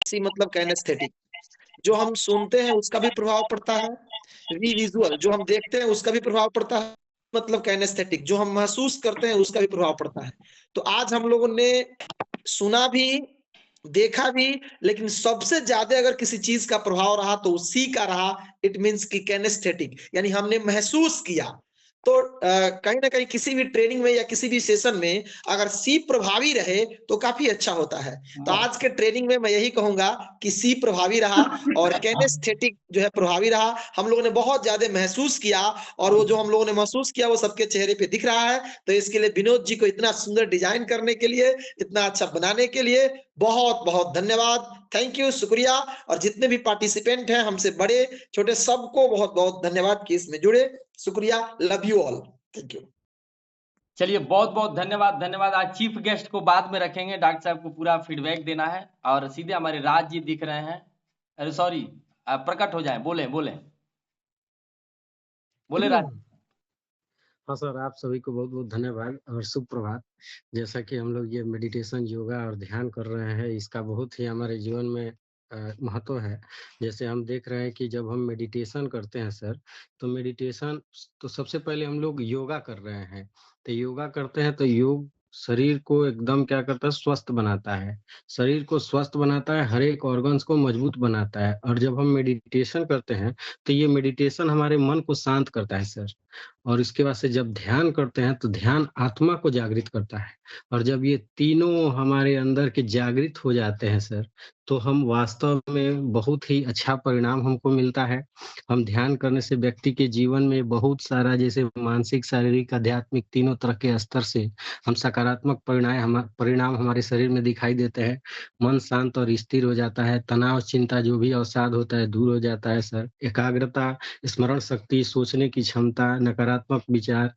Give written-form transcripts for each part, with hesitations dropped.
सी मतलब कैनेस्थेटिक, जो हम सुनते हैं उसका भी प्रभाव पड़ता है। वी विजुअल, जो हम देखते हैं उसका भी प्रभाव पड़ता है, मतलब कैनेस्थेटिक, जो हम महसूस करते हैं उसका भी प्रभाव पड़ता है। तो आज हम लोगों ने सुना भी, देखा भी, लेकिन सबसे ज्यादा अगर किसी चीज का प्रभाव रहा तो उसी का रहा, इट मीन्स कि कैनेस्थेटिक, यानी हमने महसूस किया। तो कहीं ना कहीं किसी भी ट्रेनिंग में या किसी भी सेशन में अगर सी प्रभावी रहे तो काफी अच्छा होता है। तो आज के ट्रेनिंग में मैं यही कहूंगा कि सी प्रभावी रहा और कैनेस्थेटिक जो है प्रभावी रहा। हम लोगों ने बहुत ज्यादा महसूस किया, और वो जो हम लोगों ने महसूस किया वो सबके चेहरे पे दिख रहा है। तो इसके लिए विनोद जी को इतना सुंदर डिजाइन करने के लिए, इतना अच्छा बनाने के लिए बहुत बहुत धन्यवाद। थैंक यू, शुक्रिया। और जितने भी पार्टिसिपेंट हैं, हमसे बड़े छोटे, सबको बहुत बहुत धन्यवाद कि इसमें जुड़े। शुक्रिया, love you all, thank you. चलिए, बहुत बहुत धन्यवाद, धन्यवाद। आज चीफ गेस्ट को बाद में रखेंगे, डॉक्टर साहब को पूरा फीडबैक देना है। और सीधे हमारे राज जी दिख रहे हैं, अरे सॉरी, प्रकट हो जाए, बोले बोले बोले राज। हाँ सर, आप सभी को बहुत बहुत धन्यवाद और शुभ प्रभात। जैसा कि हम लोग ये मेडिटेशन, योगा और ध्यान कर रहे हैं, इसका बहुत ही हमारे जीवन में महत्व है। जैसे हम देख रहे हैं कि जब हम मेडिटेशन करते हैं सर, तो मेडिटेशन तो सबसे पहले हम लोग योगा कर रहे हैं। तो योगा करते हैं तो योग शरीर को एकदम क्या करता है, स्वस्थ बनाता है। शरीर को स्वस्थ बनाता है, हर एक ऑर्गन्स को मजबूत बनाता है। और जब हम मेडिटेशन करते हैं तो ये मेडिटेशन हमारे मन को शांत करता है सर। और इसके बाद से जब ध्यान करते हैं तो ध्यान आत्मा को जागृत करता है। और जब ये तीनों हमारे अंदर के जागृत हो जाते हैं सर, तो हम वास्तव में बहुत ही अच्छा परिणाम हमको मिलता है। हम ध्यान करने से व्यक्ति के जीवन में बहुत सारा, जैसे मानसिक, शारीरिक, आध्यात्मिक, तीनों तरह के स्तर से हम सकारात्मक परिणाम हमारे शरीर में दिखाई देते हैं। मन शांत और स्थिर हो जाता है, तनाव, चिंता जो भी अवसाद होता है दूर हो जाता है सर। एकाग्रता, स्मरण शक्ति, सोचने की क्षमता, नकारात्मक विचार,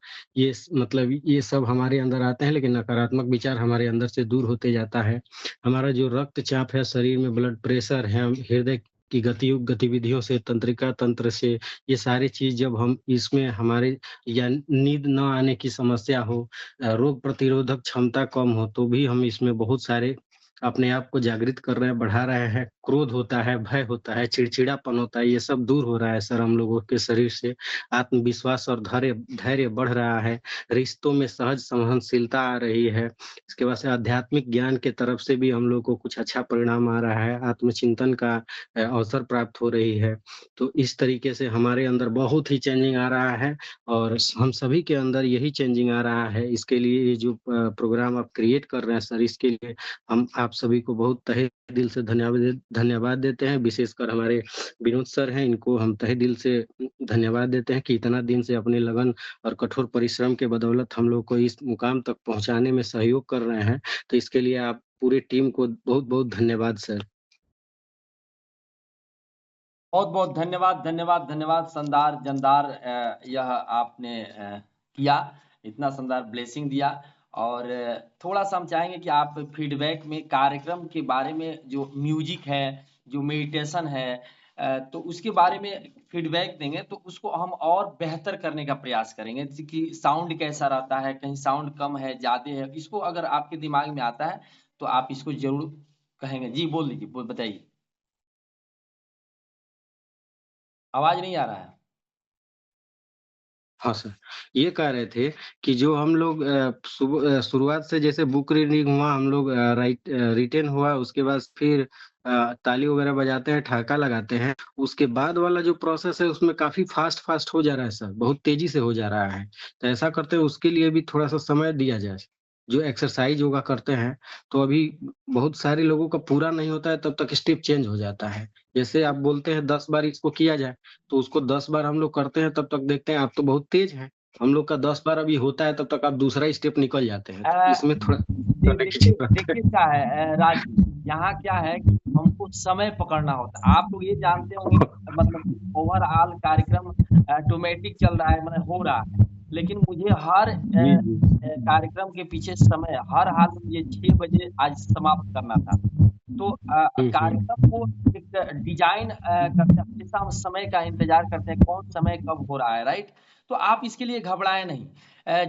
मतलब ये सब हमारे अंदर आते हैं, लेकिन नकारात्मक विचार हमारे अंदर से दूर होते जाता है। हमारा जो रक्तचाप है, शरीर में ब्लड प्रेशर है, हृदय की गतिविधियों से, तंत्रिका तंत्र से, ये सारी चीज जब हम इसमें हमारे, या नींद न आने की समस्या हो, रोग प्रतिरोधक क्षमता कम हो, तो भी हम इसमें बहुत सारे अपने आप को जागृत कर रहे हैं, बढ़ा रहे हैं। क्रोध होता है, भय होता है, चिड़चिड़ापन होता है, ये सब दूर हो रहा है सर हम लोगों के शरीर से। आत्मविश्वास और धैर्य धैर्य बढ़ रहा है। रिश्तों में सहज संवहनशीलता आ रही है। इसके बाद से आध्यात्मिक ज्ञान के तरफ से भी हम लोग को कुछ अच्छा परिणाम आ रहा है। आत्मचिंतन का अवसर प्राप्त हो रही है। तो इस तरीके से हमारे अंदर बहुत ही चेंजिंग आ रहा है, और हम सभी के अंदर यही चेंजिंग आ रहा है। इसके लिए ये जो प्रोग्राम आप क्रिएट कर रहे हैं सर, इसके लिए हम आप सभी को बहुत तहे दिल से धन्यवाद देते हैं। विशेषकर हमारे विनोद सर हैं, इनको हम तहे दिल से धन्यवाद देते हैं कि इतना दिन से अपनी लगन और कठोर परिश्रम के बदौलत हम लोग को इस मुकाम तक पहुंचाने में सहयोग कर रहे हैं। तो इसके लिए आप पूरी टीम को बहुत बहुत धन्यवाद सर। बहुत बहुत धन्यवाद, धन्यवाद, धन्यवाद। शानदार, जानदार यह आपने किया, इतना शानदार ब्लेसिंग दिया। और थोड़ा सा हम चाहेंगे कि आप फीडबैक में कार्यक्रम के बारे में, जो म्यूजिक है, जो मेडिटेशन है, तो उसके बारे में फीडबैक देंगे तो उसको हम और बेहतर करने का प्रयास करेंगे। जैसे कि साउंड कैसा रहता है, कहीं साउंड कम है, ज्यादा है, इसको अगर आपके दिमाग में आता है तो आप इसको जरूर कहेंगे। जी बोल लीजिए, बताइए। आवाज नहीं आ रहा है। हाँ सर, ये कह रहे थे कि जो हम लोग शुरुआत से जैसे बुक रीडिंग हुआ, हम लोग रिटेन हुआ, उसके बाद फिर ताली वगैरह बजाते हैं, ठहाका लगाते हैं, उसके बाद वाला जो प्रोसेस है उसमें काफी फास्ट हो जा रहा है सर, बहुत तेजी से हो जा रहा है। तो ऐसा करते हैं, उसके लिए भी थोड़ा सा समय दिया जाए। जो एक्सरसाइज योगा करते हैं, तो अभी बहुत सारे लोगों का पूरा नहीं होता है, तब तक स्टेप चेंज हो जाता है। जैसे आप बोलते हैं 10 बार इसको किया जाए, तो उसको 10 बार हम लोग करते हैं, तब तक देखते हैं आप तो बहुत तेज हैं। हम लोग का 10 बार अभी होता है, तब तक आप दूसरा स्टेप निकल जाते हैं। तो इसमें थोड़ा करने की देखिए जरूरत है। देखिए क्या है राज जी, यहाँ क्या है कि हमको समय पकड़ना होता है। आप लोग ये जानते होंगे कि मतलब ओवरऑल कार्यक्रम ऑटोमेटिक चल रहा है, मतलब हो रहा है, लेकिन मुझे हर जी, जी। कार्यक्रम के पीछे समय, हर हाल में ये 6 बजे आज समाप्त करना था। तो कार्यक्रम को एक डिजाइन करते हैं, हमेशा हम समय का इंतजार करते हैं, कौन समय कब हो रहा है, राइट। तो आप इसके लिए घबराएं नहीं,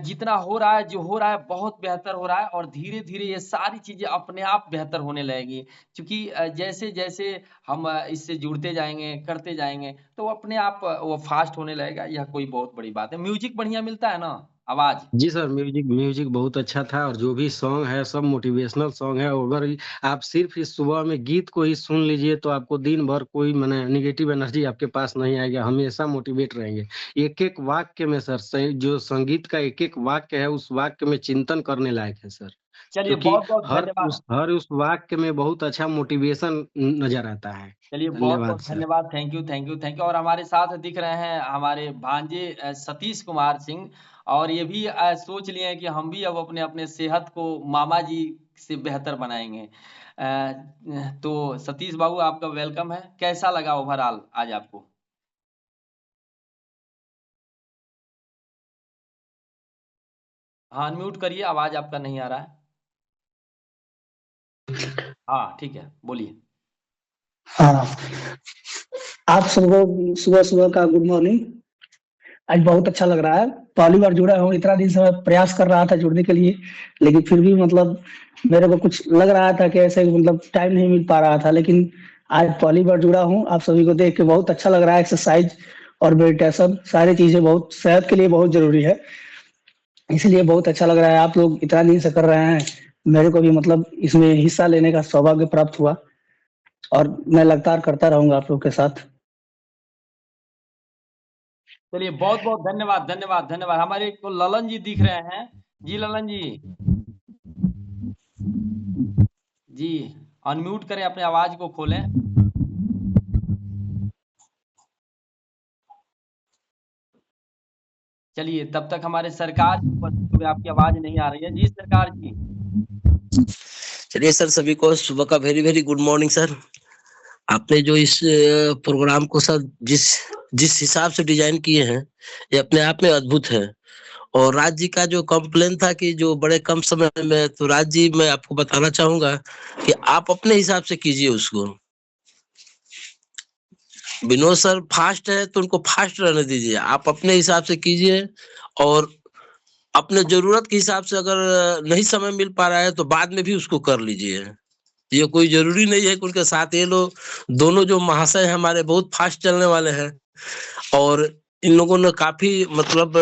जितना हो रहा है, जो हो रहा है बहुत बेहतर हो रहा है, और धीरे धीरे ये सारी चीजें अपने आप बेहतर होने लगेगी, क्योंकि जैसे जैसे हम इससे जुड़ते जाएंगे, करते जाएंगे, तो वो अपने आप वो फास्ट होने लगेगा। यह कोई बहुत बड़ी बात है। म्यूजिक बढ़िया मिलता है ना, आवाज? जी सर, म्यूजिक म्यूजिक बहुत अच्छा था, और जो भी सॉन्ग है सब मोटिवेशनल सॉन्ग है। अगर आप सिर्फ इस सुबह में गीत को ही सुन लीजिए तो आपको दिन भर कोई माने नेगेटिव एनर्जी आपके पास नहीं आएगी, हमेशा मोटिवेट रहेंगे। एक एक वाक्य में सर जो संगीत का एक एक वाक्य है, उस वाक्य में चिंतन करने लायक है सर, चलिए, क्योंकि बहुत बहुत धन्यवाद। हर उस वाक्य में बहुत अच्छा मोटिवेशन नजर आता है। चलिए, बहुत धन्यवाद बहुत सर। धन्यवाद। Thank you, thank you, thank you. और हमारे साथ दिख रहे हैं हमारे भांजे सतीश कुमार सिंह, और ये भी सोच लिए हैं कि हम भी अब अपने अपने सेहत को मामा जी से बेहतर बनाएंगे। तो सतीश बाबू, आपका वेलकम है। कैसा लगा ओवरऑल आज आपको? हाँ, अनम्यूट करिए, आवाज आपका नहीं आ रहा है। हाँ, ठीक है, बोलिए। हाँ, आप सबको सुबह सुबह का गुड मॉर्निंग। आज बहुत अच्छा लग रहा है, पहली बार जुड़ा हूँ। इतना दिन से मैं प्रयास कर रहा था जुड़ने के लिए, लेकिन फिर भी मतलब मेरे को कुछ लग रहा था कि ऐसे मतलब टाइम नहीं मिल पा रहा था, लेकिन आज पहली बार जुड़ा हूँ। आप सभी को देख के बहुत अच्छा लग रहा है। एक्सरसाइज और मेडिटेशन सारी चीजें बहुत सेहत के लिए बहुत जरूरी है, इसलिए बहुत अच्छा लग रहा है। आप लोग इतना दिन से कर रहे हैं, मेरे को भी मतलब इसमें हिस्सा लेने का सौभाग्य प्राप्त हुआ, और मैं लगातार करता रहूंगा आप लोग के साथ। चलिए, बहुत बहुत धन्यवाद, धन्यवाद, धन्यवाद। हमारे को ललन जी दिख रहे हैं। जी ललन जी, जी अनम्यूट करें, अपने आवाज को खोलें। चलिए, तब तक हमारे सरकार जी उपस्थित हुए। आपकी आवाज नहीं आ रही है। जी सरकार जी। चलिए सर, सभी को सुबह का very very good morning sir. आपने जो इस प्रोग्राम को सर जिस जिस हिसाब से डिजाइन किए हैं, ये अपने आप में अद्भुत है। और राज जी का जो कंप्लेन था कि जो बड़े कम समय में, तो राज जी मैं आपको बताना चाहूंगा कि आप अपने हिसाब से कीजिए उसको। विनोद सर फास्ट है तो उनको फास्ट रहने दीजिए, आप अपने हिसाब से कीजिए। और अपने जरूरत के हिसाब से अगर नहीं समय मिल पा रहा है तो बाद में भी उसको कर लीजिए। ये कोई जरूरी नहीं है कि उनके साथ ये लोग दोनों जो महाशय हैं हमारे बहुत फास्ट चलने वाले हैं, और इन लोगों ने काफी मतलब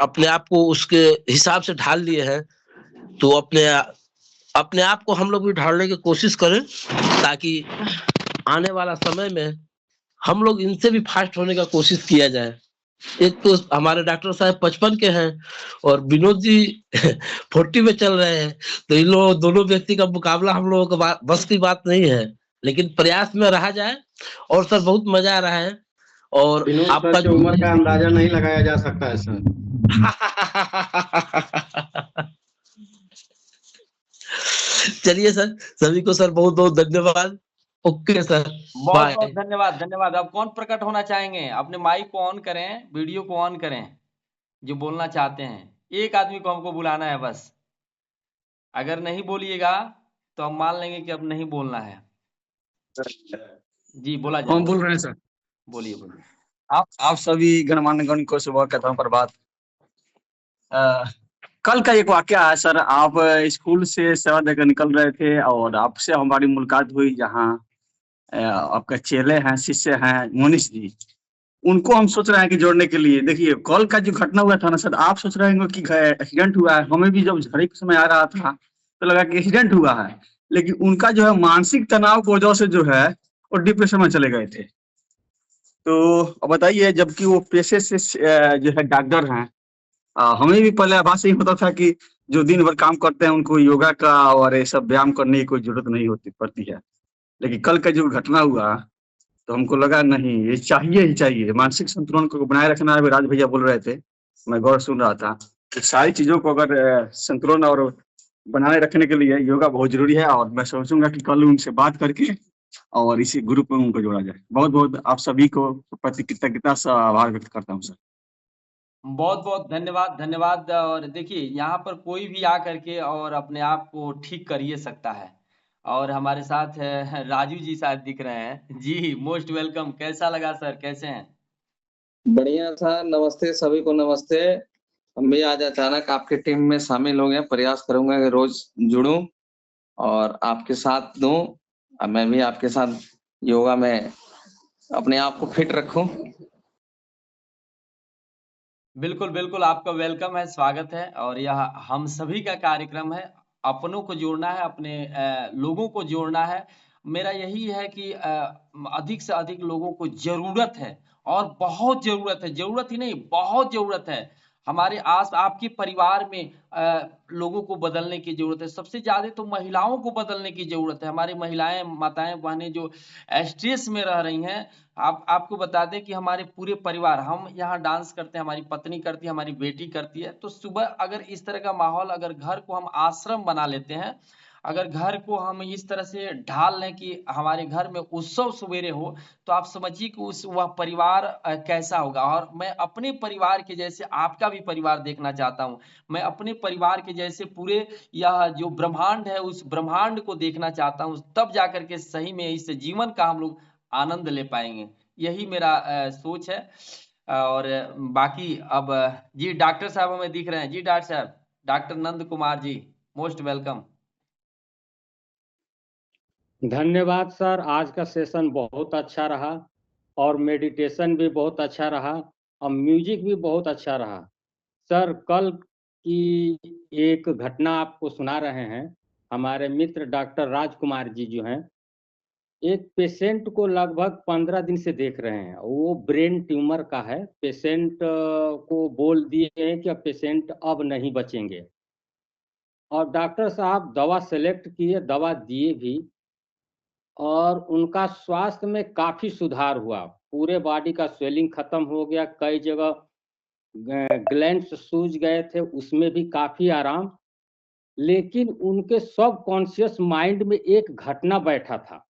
अपने आप को उसके हिसाब से ढाल लिए हैं। तो अपने आप को हम लोग भी ढालने की कोशिश करें, ताकि आने वाला समय में हम लोग इनसे भी फास्ट होने का कोशिश किया जाए। एक तो हमारे डॉक्टर साहब 55 के हैं और विनोद जी 40 में चल रहे हैं, तो इन लोग दोनों व्यक्ति का मुकाबला हम लोगों का बस की बात नहीं है, लेकिन प्रयास में रहा जाए। और सर बहुत मजा आ रहा है। और विनोद आपका सर की उम्र का अंदाजा नहीं लगाया जा सकता है सर। चलिए सर, सभी को सर बहुत बहुत धन्यवाद। ओके सर, बहुत बाय। बहुत धन्यवाद, धन्यवाद। अब कौन प्रकट होना चाहेंगे? अपने माइक को ऑन करें, वीडियो को ऑन करें, जो बोलना चाहते हैं। एक आदमी को हमको बुलाना है बस। अगर नहीं बोलिएगा तो हम मान लेंगे कि अब नहीं बोलना है। जी बोला जाए। हम बोल रहे हैं सर। बोलिए, बोलिए। आप सभी गणमान्यगण को सुबह कहता हूँ प्रभात। कल का एक वाकया है सर। आप स्कूल से सेवा देकर निकल रहे थे और आपसे हमारी मुलाकात हुई, जहाँ आपके चेले हैं, शिष्य हैं मोनिश जी, उनको हम सोच रहे हैं कि जोड़ने के लिए। देखिए, कल का जो घटना हुआ था ना सर, आप सोच रहे हैं कि एक्सीडेंट हुआ है। हमें भी जब झड़ी के समय आ रहा था तो लगा कि एक्सीडेंट हुआ है, लेकिन उनका जो है मानसिक तनाव की वजह से जो है वो डिप्रेशन में चले गए थे। तो अब बताइए, जबकि वो पेशे से जो है डॉक्टर हैं। हमें भी पहले आभास यही होता था कि जो दिन भर काम करते हैं उनको योगा का और ये सब व्यायाम करने की कोई जरूरत नहीं होती पड़ती है। लेकिन कल का जो घटना हुआ तो हमको लगा नहीं, ये चाहिए ही चाहिए। मानसिक संतुलन को बनाए रखना है, राज भैया बोल रहे थे, मैं गौर सुन रहा था कि सारी चीजों को अगर संतुलन और बनाए रखने के लिए योगा बहुत जरूरी है। और मैं सोचूंगा कि कल उनसे बात करके और इसी ग्रुप में उनको जोड़ा जाए। बहुत बहुत आप सभी को प्रति कृतज्ञता से आभार व्यक्त करता हूँ सर। बहुत बहुत धन्यवाद, धन्यवाद। और देखिए, यहाँ पर कोई भी आ करके और अपने आप को ठीक कर ही सकता है। और हमारे साथ राजू जी शायद दिख रहे हैं जी। Most welcome. कैसा लगा सर, कैसे हैं? बढ़िया था। नमस्ते सभी को, नमस्ते। हम भी आज अचानक आपकी टीम में शामिल हो गए। प्रयास करूंगा कि रोज जुड़ूं और आपके साथ दूं। मैं भी आपके साथ योगा में अपने आप को फिट रखूं। बिल्कुल बिल्कुल, आपका वेलकम है, स्वागत है। और यह हम सभी का कार्यक्रम है, अपनों को जोड़ना है, अपने लोगों को जोड़ना है। मेरा यही है कि अधिक से अधिक लोगों को जरूरत है, और बहुत जरूरत है, जरूरत ही नहीं बहुत जरूरत है। हमारे आस आपके परिवार में लोगों को बदलने की जरूरत है। सबसे ज्यादा तो महिलाओं को बदलने की जरूरत है। हमारी महिलाएं, माताएं, बहनें जो स्ट्रेस में रह रही हैं, आपको बता दें कि हमारे पूरे परिवार, हम यहाँ डांस करते हैं, हमारी पत्नी करती है, हमारी बेटी करती है। तो सुबह अगर इस तरह का माहौल, अगर घर को हम आश्रम बना लेते हैं, अगर घर को हम इस तरह से ढाल लें कि हमारे घर में उत्सव सवेरे हो, तो आप समझिए कि उस वह परिवार कैसा होगा। और मैं अपने परिवार के जैसे आपका भी परिवार देखना चाहता हूँ। मैं अपने परिवार के जैसे पूरे यह जो ब्रह्मांड है, उस ब्रह्मांड को देखना चाहता हूँ। तब जाकर के सही में इस जीवन का हम लोग आनंद ले पाएंगे। यही मेरा सोच है। और बाकी अब जी डॉक्टर साहब हमें दिख रहे हैं। जी डॉक्टर साहब, doctor Nand Kumar ji, most welcome. धन्यवाद सर, आज का सेशन बहुत अच्छा रहा और मेडिटेशन भी बहुत अच्छा रहा और म्यूजिक भी बहुत अच्छा रहा। सर, कल की एक घटना आपको सुना रहे हैं। हमारे मित्र डॉक्टर राजकुमार जी जो हैं, एक पेशेंट को लगभग 15 दिन से देख रहे हैं। वो ब्रेन ट्यूमर का है। पेशेंट को बोल दिए हैं कि अब पेशेंट अब नहीं बचेंगे, और डॉक्टर साहब दवा सेलेक्ट किए, दवा दिए भी, और उनका स्वास्थ्य में काफी सुधार हुआ। पूरे बॉडी का स्वेलिंग खत्म हो गया, कई जगह ग्लैंड्स सूज गए थे, उसमें भी काफी आराम। लेकिन उनके सब कॉन्शियस माइंड में एक घटना बैठा था।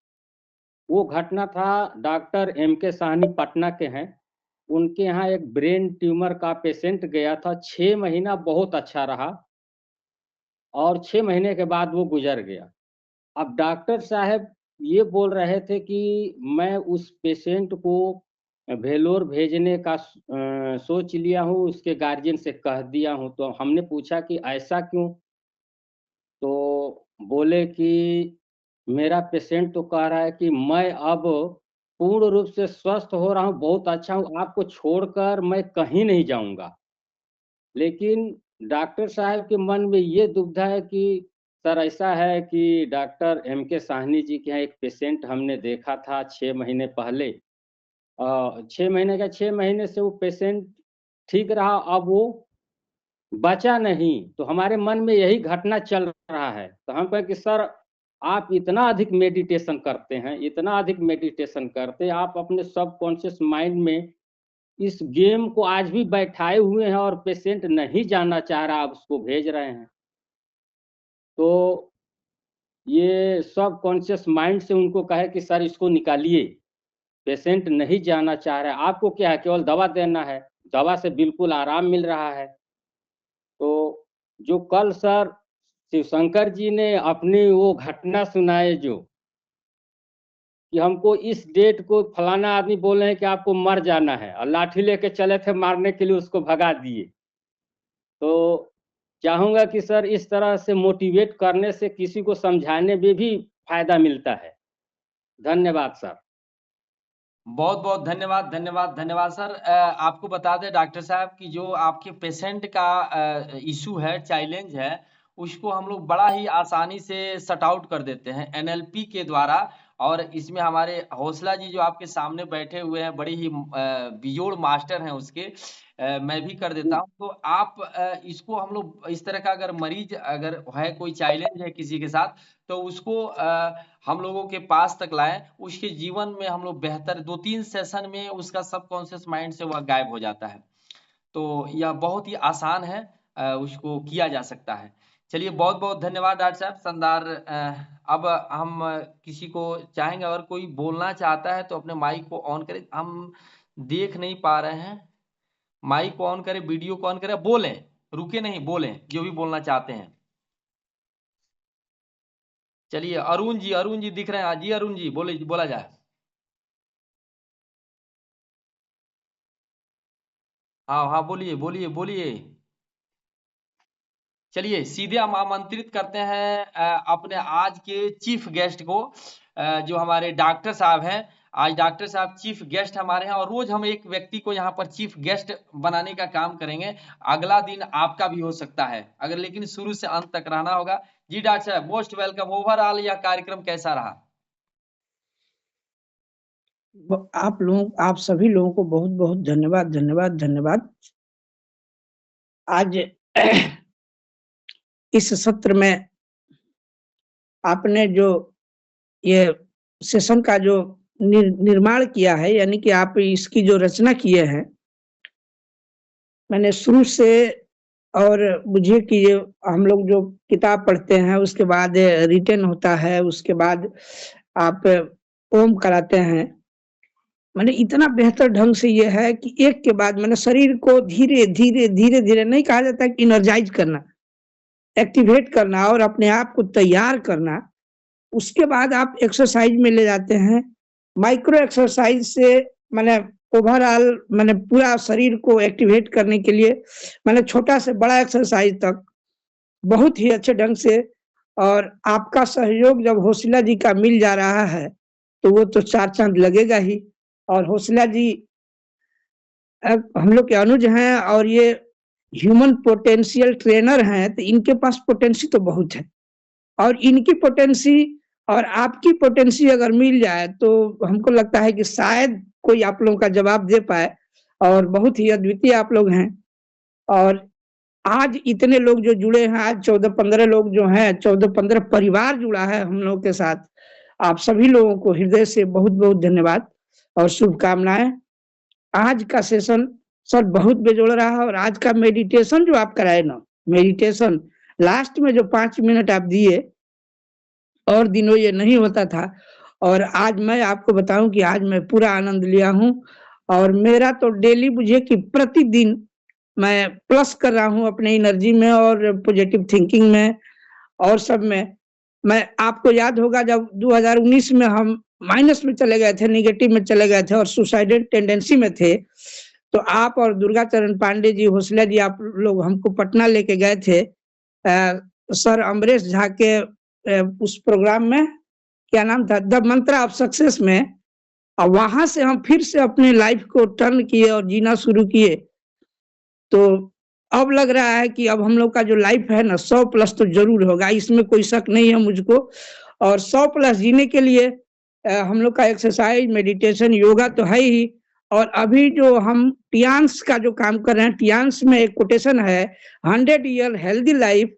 वो घटना था, डॉक्टर M.K. साहनी पटना के हैं, उनके यहाँ एक ब्रेन ट्यूमर का पेशेंट गया था। 6 महीना बहुत अच्छा रहा और 6 महीने के बाद वो गुजर गया। अब डॉक्टर साहब ये बोल रहे थे कि मैं उस पेशेंट को वेलोर भेजने का सोच लिया हूँ, उसके गार्जियन से कह दिया हूँ। तो हमने पूछा कि ऐसा क्यों? तो बोले कि मेरा पेशेंट तो कह रहा है कि मैं अब पूर्ण रूप से स्वस्थ हो रहा हूँ, बहुत अच्छा हूँ, आपको छोड़कर मैं कहीं नहीं जाऊँगा। लेकिन डॉक्टर साहब के मन में ये दुविधा है कि सर ऐसा है कि डॉक्टर M.K. साहनी जी के यहाँ एक पेशेंट हमने देखा था 6 महीने पहले। 6 महीने से वो पेशेंट ठीक रहा, अब वो बचा नहीं। तो हमारे मन में यही घटना चल रहा है। तो हम कहें कि सर आप इतना अधिक मेडिटेशन करते हैं, इतना अधिक मेडिटेशन करते हैं, आप अपने सबकॉन्शियस माइंड में इस गेम को आज भी बैठाए हुए हैं और पेशेंट नहीं जाना चाह रहा, आप उसको भेज रहे हैं। तो ये सबकॉन्शियस माइंड से उनको कहे कि सर इसको निकालिए, पेशेंट नहीं जाना चाह रहा है, आपको क्या है, केवल दवा देना है, दवा से बिल्कुल आराम मिल रहा है। तो जो कल सर शिवशंकर जी ने अपनी वो घटना सुनाए, जो कि हमको इस डेट को फलाना आदमी बोले हैं कि आपको मर जाना है, और लाठी लेके चले थे मारने के लिए, उसको भगा दिए। तो चाहूँगा कि सर इस तरह से मोटिवेट करने से किसी को समझाने में भी फायदा मिलता है। धन्यवाद सर। बहुत बहुत धन्यवाद, धन्यवाद, धन्यवाद सर। आपको बता दें डॉक्टर साहब कि जो आपके पेशेंट का इशू है, चैलेंज है, उसको हम लोग बड़ा ही आसानी से सट आउट कर देते हैं NLP के द्वारा। और इसमें हमारे हौसला जी जो आपके सामने बैठे हुए हैं, बड़ी ही बिजोड़ मास्टर हैं उसके। मैं भी कर देता हूँ। तो आप इसको हम लोग इस तरह का, अगर मरीज अगर है, कोई चैलेंज है किसी के साथ, तो उसको हम लोगों के पास तक लाएं। उसके जीवन में हम लोग बेहतर 2-3 सेशन में उसका सबकॉन्शियस माइंड से वह गायब हो जाता है। तो यह बहुत ही आसान है, उसको किया जा सकता है। चलिए, बहुत बहुत धन्यवाद डॉक्टर साहब, शानदार। अब हम किसी को चाहेंगे, अगर कोई बोलना चाहता है तो अपने माइक को ऑन करें। हम देख नहीं पा रहे हैं, माइक को ऑन करें, वीडियो को ऑन करें, बोलें, रुके नहीं, बोलें जो भी बोलना चाहते हैं। चलिए अरुण जी दिख रहे हैं जी। अरुण जी बोला जाए। हाँ बोलिए। चलिए सीधे हम आमंत्रित करते हैं अपने आज के चीफ गेस्ट को, जो हमारे डॉक्टर साहब हैं। आज डॉक्टर साहब चीफ गेस्ट हमारे हैं और रोज हम एक व्यक्ति को यहाँ पर चीफ गेस्ट बनाने का काम करेंगे। अगला दिन आपका भी हो सकता है, अगर लेकिन शुरू से अंत तक रहना होगा। जी डॉक्टर साहब मोस्ट वेलकम। ओवरऑल यह कार्यक्रम कैसा रहा? आप सभी लोगों को बहुत बहुत धन्यवाद। आज इस सत्र में आपने जो ये सेशन का जो निर्माण किया है, यानी कि आप इसकी जो रचना किए हैं, मैंने शुरू से, और मुझे कि हम लोग जो किताब पढ़ते हैं उसके बाद रिटन होता है, उसके बाद आप ओम कराते हैं, मैंने इतना बेहतर ढंग से ये है कि एक के बाद मैंने शरीर को धीरे धीरे नहीं कहा जाता कि इनर्जाइज करना, एक्टिवेट करना और अपने आप को तैयार करना। उसके बाद आप एक्सरसाइज में ले जाते हैं। माइक्रो एक्सरसाइज से मैंने ओवरऑल मैंने पूरा शरीर को एक्टिवेट करने के लिए मैंने छोटा से बड़ा एक्सरसाइज तक बहुत ही अच्छे ढंग से, और आपका सहयोग जब हौसला जी का मिल जा रहा है तो वो तो 4 चांद लगेगा ही। और हौसला जी हम लोग के अनुज हैं और ये ह्यूमन पोटेंशियल ट्रेनर हैं, तो इनके पास पोटेंसी तो बहुत है, और इनकी पोटेंसी और आपकी पोटेंसी अगर मिल जाए तो हमको लगता है कि शायद कोई आप लोगों का जवाब दे पाए, और बहुत ही अद्वितीय आप लोग हैं। और आज इतने लोग जो जुड़े हैं, आज 14-15 लोग जो हैं, 14-15 परिवार जुड़ा है हम लोग के साथ। आप सभी लोगों को हृदय से बहुत बहुत धन्यवाद और शुभकामनाएं। आज का सेशन सर बहुत बेजोड़ रहा, और आज का मेडिटेशन जो आप कराए ना, मेडिटेशन लास्ट में जो 5 मिनट आप दिए, और दिनों ये नहीं होता था, और आज मैं आपको बताऊं कि आज मैं पूरा आनंद लिया हूं। और मेरा तो डेली मुझे कि प्रतिदिन मैं प्लस कर रहा हूं अपने एनर्जी में और पॉजिटिव थिंकिंग में और सब में। मैं आपको याद होगा जब 2019 में हम माइनस में चले गए थे, निगेटिव में चले गए थे और सुसाइडल टेंडेंसी में थे, तो आप और दुर्गा चरण पांडे जी, हौसला जी, आप लोग हमको पटना लेके गए थे सर अमरेश झा के उस प्रोग्राम में, क्या नाम था, द मंत्रा ऑफ सक्सेस में। और वहां से हम फिर से अपने लाइफ को टर्न किए और जीना शुरू किए। तो अब लग रहा है कि अब हम लोग का जो लाइफ है ना 100+ तो जरूर होगा, इसमें कोई शक नहीं है मुझको। और 100+ जीने के लिए हम लोग का एक्सरसाइज, मेडिटेशन, योगा तो है ही। और अभी जो हम टियांस का जो काम कर रहे हैं, टियांस में एक कोटेशन है 100 year healthy life,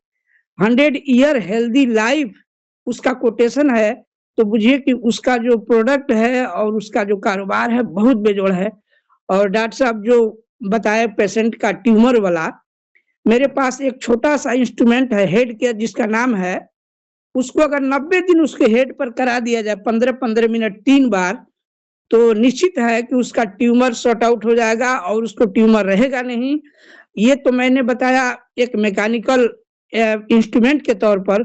100 year healthy life, उसका कोटेशन है। तो बुझिए कि उसका जो प्रोडक्ट है और उसका जो कारोबार है बहुत बेजोड़ है। और डॉक्टर साहब जो बताए पेशेंट का ट्यूमर वाला, मेरे पास एक छोटा सा इंस्ट्रूमेंट है हेड केयर जिसका नाम है, उसको अगर 90 दिन उसके हेड पर करा दिया जाए 15-15 मिनट 3 बार, तो निश्चित है कि उसका ट्यूमर सॉर्ट आउट हो जाएगा और उसको ट्यूमर रहेगा नहीं। ये तो मैंने बताया एक मैकेनिकल इंस्ट्रूमेंट के तौर पर,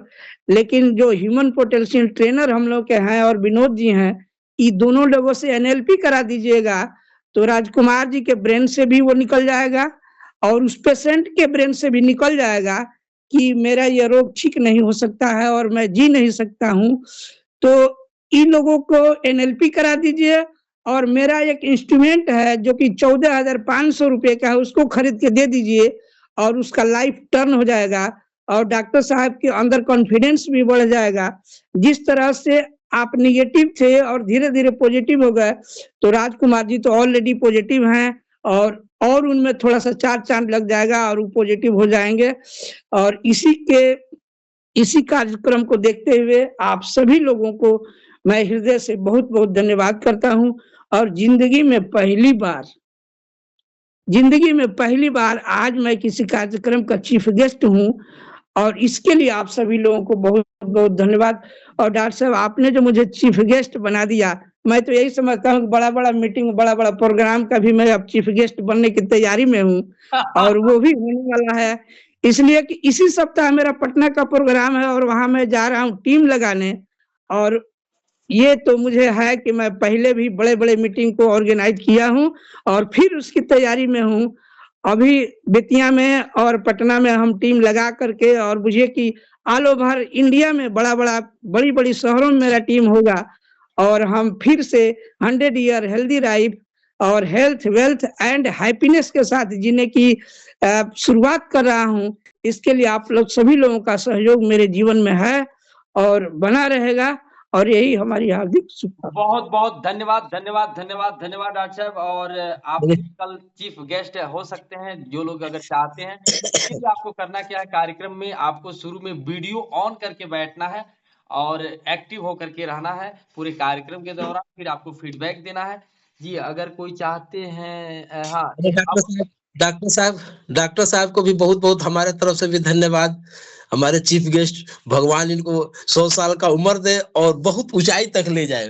लेकिन जो ह्यूमन पोटेंशियल ट्रेनर हम लोग के हैं और विनोद जी हैं, ये दोनों लोगों से एनएलपी करा दीजिएगा तो राजकुमार जी के ब्रेन से भी वो निकल जाएगा और उस पेशेंट के ब्रेन से भी निकल जाएगा कि मेरा ये रोग ठीक नहीं हो सकता है और मैं जी नहीं सकता हूँ। तो इन लोगों को एनएलपी करा दीजिए। और मेरा एक इंस्ट्रूमेंट है जो कि 14,500 रुपए का है, उसको खरीद के दे दीजिए और उसका लाइफ टर्न हो जाएगा और डॉक्टर साहब के अंदर कॉन्फिडेंस भी बढ़ जाएगा। जिस तरह से आप निगेटिव थे और धीरे धीरे पॉजिटिव हो गए, तो राजकुमार जी तो ऑलरेडी पॉजिटिव हैं और उनमें थोड़ा सा 4 चांद लग जाएगा और वो पॉजिटिव हो जाएंगे। और इसी कार्यक्रम को देखते हुए आप सभी लोगों को मैं हृदय से बहुत बहुत धन्यवाद करता हूं। और जिंदगी में पहली बार आज मैं किसी कार्यक्रम का चीफ गेस्ट हूं, और इसके लिए आप सभी लोगों को बहुत बहुत धन्यवाद। और डॉक्टर साहब आपने जो मुझे चीफ गेस्ट बना दिया, मैं तो यही समझता हूँ कि बड़ा मीटिंग, बड़ा प्रोग्राम का भी मैं अब चीफ गेस्ट बनने की तैयारी में हूँ और वो भी होने वाला है। इसलिए कि इसी सप्ताह मेरा पटना का प्रोग्राम है और वहां मैं जा रहा हूँ टीम लगाने। और ये तो मुझे है कि मैं पहले भी बड़े-बड़े मीटिंग को ऑर्गेनाइज किया हूँ और फिर उसकी तैयारी में हूँ। अभी बेतिया में और पटना में हम टीम लगा करके और बुझिए कि ऑल ओवर इंडिया में बड़ी-बड़ी शहरों में मेरा टीम होगा और हम फिर से 100 ईयर हेल्दी लाइफ और हेल्थ, वेल्थ एंड हैप्पीनेस के साथ जीने की शुरुआत कर रहा हूँ। इसके लिए आप लोग सभी लोगों का सहयोग मेरे जीवन में है और बना रहेगा और यही हमारी हार्दिक शुभकामनाएं। बहुत बहुत धन्यवाद धन्यवाद धन्यवाद धन्यवाद डॉक्टर साहब। और आप भी कल चीफ गेस्ट हो सकते हैं, जो लोग अगर चाहते हैं। इसके लिए आपको करना क्या है, कार्यक्रम में आपको शुरू में वीडियो ऑन करके बैठना है और एक्टिव होकर के रहना है पूरे कार्यक्रम के दौरान, फिर आपको फीडबैक देना है। जी अगर कोई चाहते हैं हाँ अरे डॉक्टर साहब को भी बहुत बहुत हमारे तरफ से भी धन्यवाद। हमारे चीफ गेस्ट, भगवान इनको 100 साल का उम्र दे और बहुत ऊंचाई तक ले जाए,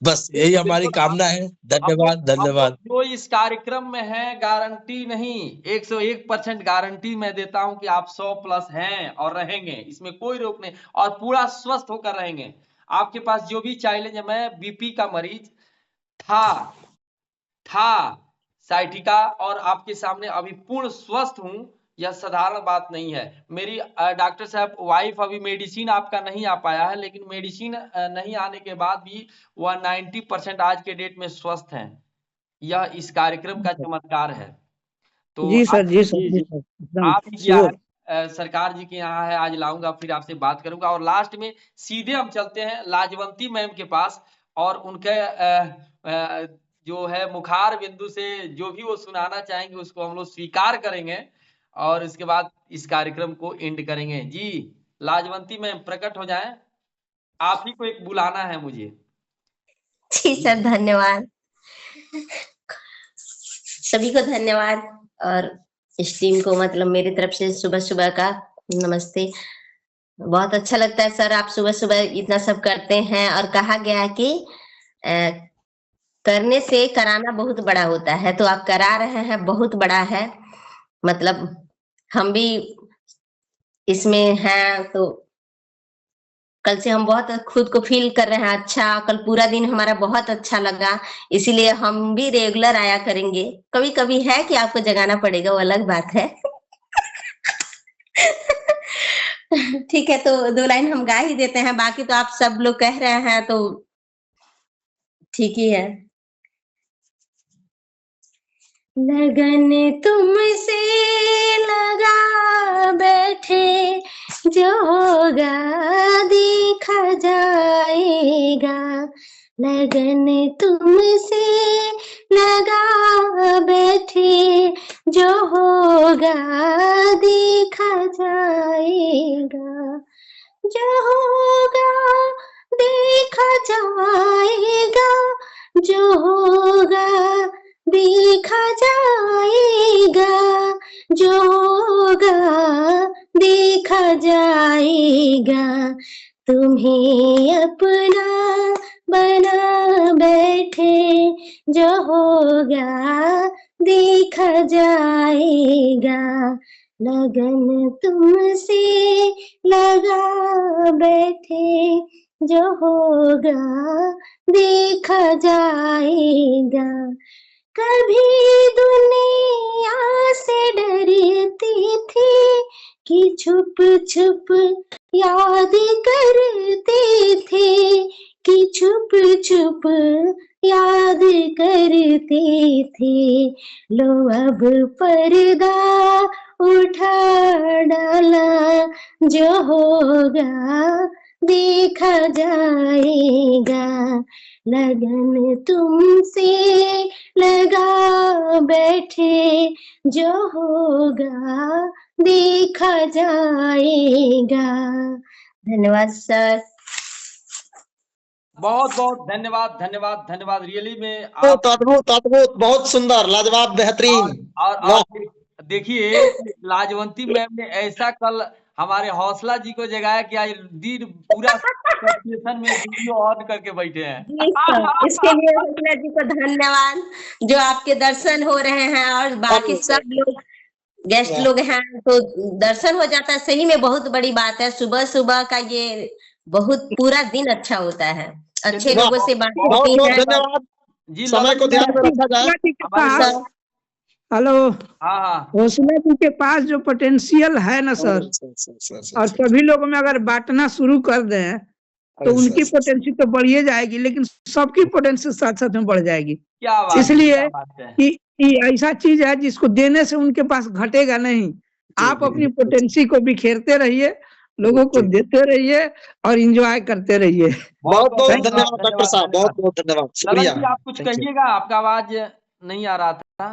बस यही हमारी कामना है। धन्यवाद धन्यवाद। जो इस कार्यक्रम में है गारंटी नहीं, 101% गारंटी मैं देता हूं कि आप 100+ हैं और रहेंगे, इसमें कोई रोक नहीं, और पूरा स्वस्थ होकर रहेंगे। आपके पास जो भी चैलेंज है, मैं बीपी का मरीज था साइटिका और आपके सामने अभी पूर्ण स्वस्थ हूं, यह साधारण बात नहीं है। मेरी डॉक्टर साहब वाइफ अभी मेडिसिन आपका नहीं आ पाया है, लेकिन मेडिसिन नहीं आने के बाद भी वह 90% आज के डेट में स्वस्थ हैं। यह इस कार्यक्रम का चमत्कार है। तो जी सर, जी सर, जी जी जी सर, एकदम आप ही क्या श्योर। है, सरकार जी के यहाँ है, आज लाऊंगा फिर आपसे बात करूंगा। और लास्ट में सीधे हम चलते हैं लाजवंती मैम के पास और उनके जो है मुखार बिंदु से जो भी वो सुनाना चाहेंगे उसको हम लोग स्वीकार करेंगे और इसके बाद इस कार्यक्रम को एंड करेंगे। जी लाजवंती मैम प्रकट हो जाएं, आप ही को एक बुलाना है मुझे। जी सर, धन्यवाद सभी को, धन्यवाद। और इस टीम को मतलब मेरी तरफ से सुबह सुबह का नमस्ते। बहुत अच्छा लगता है सर, आप सुबह सुबह इतना सब करते हैं और कहा गया है कि करने से कराना बहुत बड़ा होता है, तो आप करा रहे हैं, बहुत बड़ा है। मतलब हम भी इसमें हैं, तो कल से हम बहुत खुद को फील कर रहे हैं अच्छा। कल पूरा दिन हमारा बहुत अच्छा लगा, इसीलिए हम भी रेगुलर आया करेंगे। कभी कभी है कि आपको जगाना पड़ेगा, वो अलग बात है। ठीक है, तो 2 लाइन हम गा ही देते हैं, बाकी तो आप सब लोग कह रहे हैं तो ठीक ही है। लगन तुमसे लगा बैठे, जो होगा देखा जाएगा। लगन तुमसे लगा बैठे, जो होगा देखा जाएगा। जो होगा देखा जाएगा, जो होगा देखा जाएगा, जो होगा देखा जाएगा। तुम्हें अपना बना बैठे, जो होगा देखा जाएगा। लगन तुमसे लगा बैठे, जो होगा देखा जाएगा। कभी दुनिया से डरती थी कि छुप छुप याद करते थे, कि छुप छुप याद करते थे। लो अब पर्दा उठा डाला, जो होगा देखा जाएगा। लगन तुमसे लगा बैठे, जो होगा देखा जाएगा। धन्यवाद सर। बहुत बहुत धन्यवाद धन्यवाद धन्यवाद। रियली में अद्भुत अद्भुत अद्भुत, बहुत सुंदर, लाजवाब, बेहतरीन। और देखिए लाजवंती मैम ने ऐसा कल हमारे हौसला जी को जगाया कि आज दिन पूरा स्टेशन में वीडियो ऑन करके बैठे हैं। इसके लिए हौसला जी को धन्यवाद, जो आपके दर्शन हो रहे हैं और बाकी सब लोग गेस्ट वाह। लोग हैं तो दर्शन हो जाता है, सही में बहुत बड़ी बात है। सुबह सुबह का ये बहुत पूरा दिन अच्छा होता है, अच्छे चलिए, लोगों से बात बहुत होती बहुत है। धन्यवाद। जी समय ललन को जी, ध्यान में रखा जाए। हौसला जी के हमारे पास, हेलो, हाँ हाँ हौसला जी के पास जो पोटेंशियल है ना सर, और सभी लोगों में अगर बांटना शुरू कर दें तो उनकी पोटेंशियल तो बढ़िए जाएगी, लेकिन सबकी पोटेंशियल साथ साथ में बढ़ जाएगी। क्या बात है, इसलिए क्या बात है। कि ऐसा चीज है जिसको देने से उनके पास घटेगा नहीं। आप अपनी पोटेंशियल को बिखेरते रहिए, लोगों को देते रहिए और एंजॉय करते रहिए। बहुत बहुत Thank you. धन्यवाद डॉक्टर साहब, बहुत बहुत धन्यवाद, ललन शुक्रिया। जी आप कुछ Thank you. कहिएगा, आपका आवाज नहीं आ रहा था।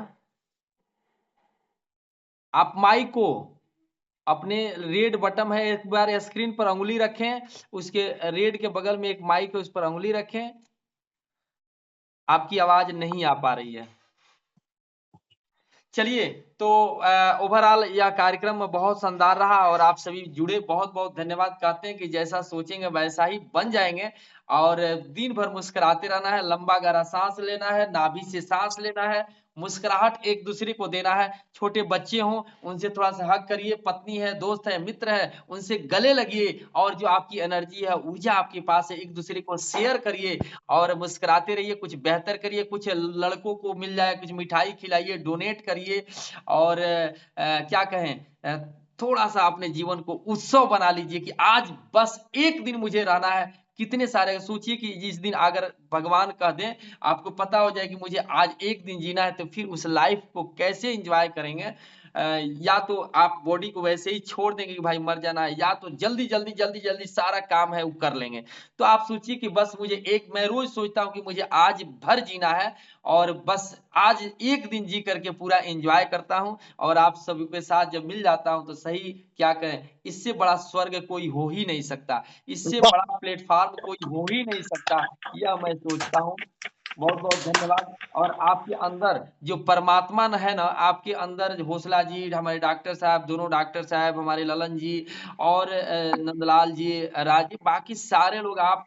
आप माइक को अपने रेड बटन है, एक बार स्क्रीन पर उंगली रखें, उसके रेड के बगल में एक माइक है, उस पर उंगली रखें। आपकी आवाज नहीं आ पा रही है। चलिए, तो ओवरऑल यह कार्यक्रम बहुत शानदार रहा और आप सभी जुड़े, बहुत बहुत धन्यवाद। कहते हैं कि जैसा सोचेंगे वैसा ही बन जाएंगे और दिन भर मुस्कुराते रहना है, लंबा गहरा सांस लेना है, नाभि से सांस लेना है, मुस्कुराहट एक दूसरे को देना है। छोटे बच्चे हों उनसे थोड़ा सा हग करिए, पत्नी है, दोस्त है, मित्र है, उनसे गले लगिए और जो आपकी एनर्जी है, ऊर्जा आपके पास है, एक दूसरे को शेयर करिए और मुस्कुराते रहिए, कुछ बेहतर करिए, कुछ लड़कों को मिल जाए कुछ मिठाई खिलाइए, डोनेट करिए और क्या कहें, थोड़ा सा अपने जीवन को उत्सव बना लीजिए कि आज बस एक दिन मुझे रहना है। कितने सारे सोचिए कि जिस दिन अगर भगवान कह दें, आपको पता हो जाए कि मुझे आज एक दिन जीना है, तो फिर उस लाइफ को कैसे एंजॉय करेंगे। या तो आप बॉडी को वैसे ही छोड़ देंगे कि भाई मर जाना है, या तो जल्दी जल्दी जल्दी जल्दी सारा काम है वो कर लेंगे। तो आप सोचिए कि बस मुझे मैं रोज सोचता हूँ कि मुझे आज भर जीना है और बस आज एक दिन जी करके पूरा एंजॉय करता हूँ और आप सभी के साथ जब मिल जाता हूँ तो सही क्या कहें, इससे बड़ा स्वर्ग कोई हो ही नहीं सकता, इससे बड़ा प्लेटफॉर्म कोई हो ही नहीं सकता, यह मैं सोचता हूँ। बहुत बहुत धन्यवाद। और आपके अंदर जो परमात्मा है ना, आपके अंदर हौसला जी, हमारे डॉक्टर साहब, दोनों डॉक्टर साहब, हमारे ललन जी और नंदलाल जी, राजीव, बाकी सारे लोग, आप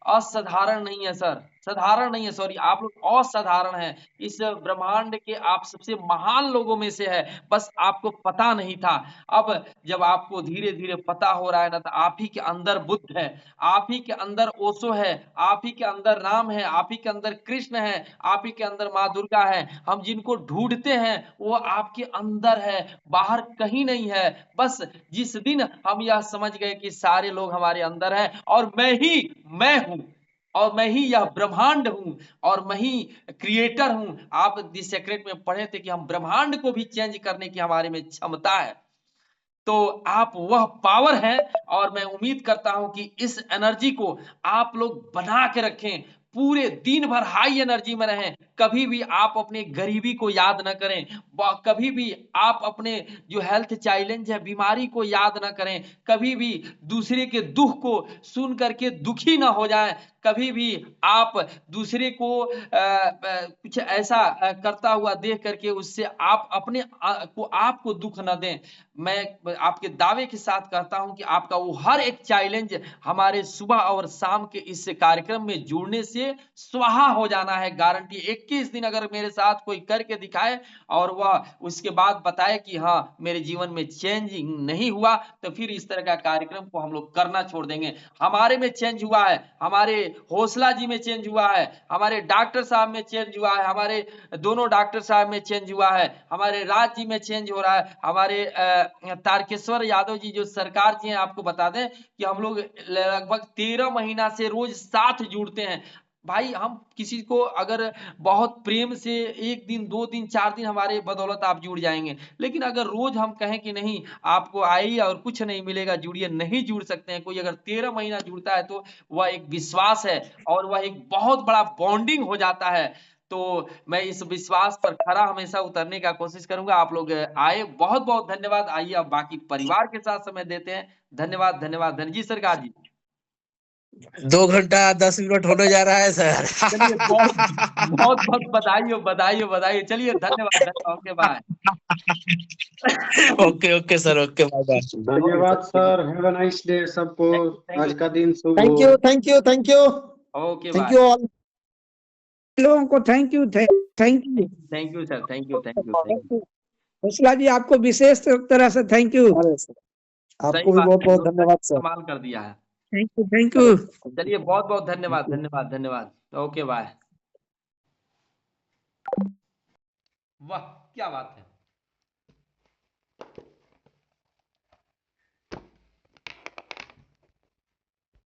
असाधारण नहीं है सर, साधारण नहीं है, सॉरी, आप लोग असाधारण हैं। इस ब्रह्मांड के आप सबसे महान लोगों में से है, बस आपको पता नहीं था। अब जब आपको धीरे धीरे पता हो रहा है ना, तो आप ही के अंदर बुद्ध है, आप ही के अंदर ओशो है, आप ही के अंदर राम है, आप ही के अंदर कृष्ण है, आप ही के अंदर माँ दुर्गा है। हम जिनको ढूंढते हैं वो आपके अंदर है, बाहर कहीं नहीं है। बस जिस दिन हम यह समझ गए कि सारे लोग हमारे अंदर हैं और मैं हूं और मैं ही यह ब्रह्मांड हूं और मैं ही क्रिएटर हूं। आप दी सेक्रेट में पढ़े थे कि हम ब्रह्मांड को भी चेंज करने की हमारे में क्षमता है, तो आप वह पावर है और मैं उम्मीद करता हूं कि इस एनर्जी को आप लोग बना के रखें, पूरे दिन भर हाई एनर्जी में रहें। कभी भी आप अपने गरीबी को याद न करें, कभी भी आप अपने जो हेल्थ चैलेंज है, बीमारी को याद न करें, कभी भी दूसरे के दुख को सुन करके दुखी न हो जाएं, कभी भी आप दूसरे को कुछ ऐसा करता हुआ देख करके उससे आप अपने को आपको दुख न दें। मैं आपके दावे के साथ कहता हूं कि आपका वो हर एक चैलेंज हमारे सुबह और शाम के इस कार्यक्रम में जुड़ने से स्वाहा हो जाना है, गारंटी। 21 दिन अगर मेरे साथ कोई करके दिखाए और वह उसके बाद बताए कि हाँ मेरे जीवन में चेंजिंग नहीं हुआ, तो फिर इस तरह का कार्यक्रम को हम लोग करना छोड़ देंगे। हमारे में चेंज हुआ है, हमारे हौसला जी में चेंज हुआ है, हमारे डॉक्टर साहब में चेंज हुआ है, हमारे दोनों डॉक्टर साहब में चेंज हुआ है, हमारे राज जी में चेंज हो रहा है, हमारे तारकेश्वर यादव जी जो सरकार जी हैं, आपको बता दें कि हम लोग लगभग 13 महीना से रोज साथ जुड़ते हैं। भाई हम किसी को अगर बहुत प्रेम से 1 दिन 2 दिन 4 दिन हमारे बदौलत आप जुड़ जाएंगे, लेकिन अगर रोज हम कहें कि नहीं आपको आइए और कुछ नहीं मिलेगा, जुड़िए, नहीं जुड़ सकते हैं। कोई अगर 13 महीना जुड़ता है तो वह एक विश्वास है और वह एक बहुत बड़ा बॉन्डिंग हो जाता है। तो मैं इस विश्वास पर खरा हमेशा उतरने का कोशिश करूंगा। आप लोग आए, बहुत बहुत धन्यवाद। आइए अब बाकी परिवार के साथ समय देते हैं। धन्यवाद धन्यवाद जी सरकार जी। 2 घंटा 10 मिनट होने जा रहा है सर। चलिए बहुत बहुत बहुत बधाई हो, बधाई हो, बधाई हो। चलिए धन्यवाद धन्यवाद, okay bye. Okay okay sir, okay bye. धन्यवाद sir, have a nice day सबको, आज का दिन शुभ हो। Thank you thank you thank you okay thank bye. You all. लोगों को thank you, thank you. Thank you sir, thank you thank you thank you. हौसला जी आपको विशेष तरह से थैंक यू। अरे सर, सही आपको भी बात बहुत है, बहुत दोस्त धन्यवाद सर। कमाल कर दिया है। Thank you. चलिए बहुत बहुत धन्यवाद धन्यवाद धन्यवाद। Okay bye. वाह क्या बात है।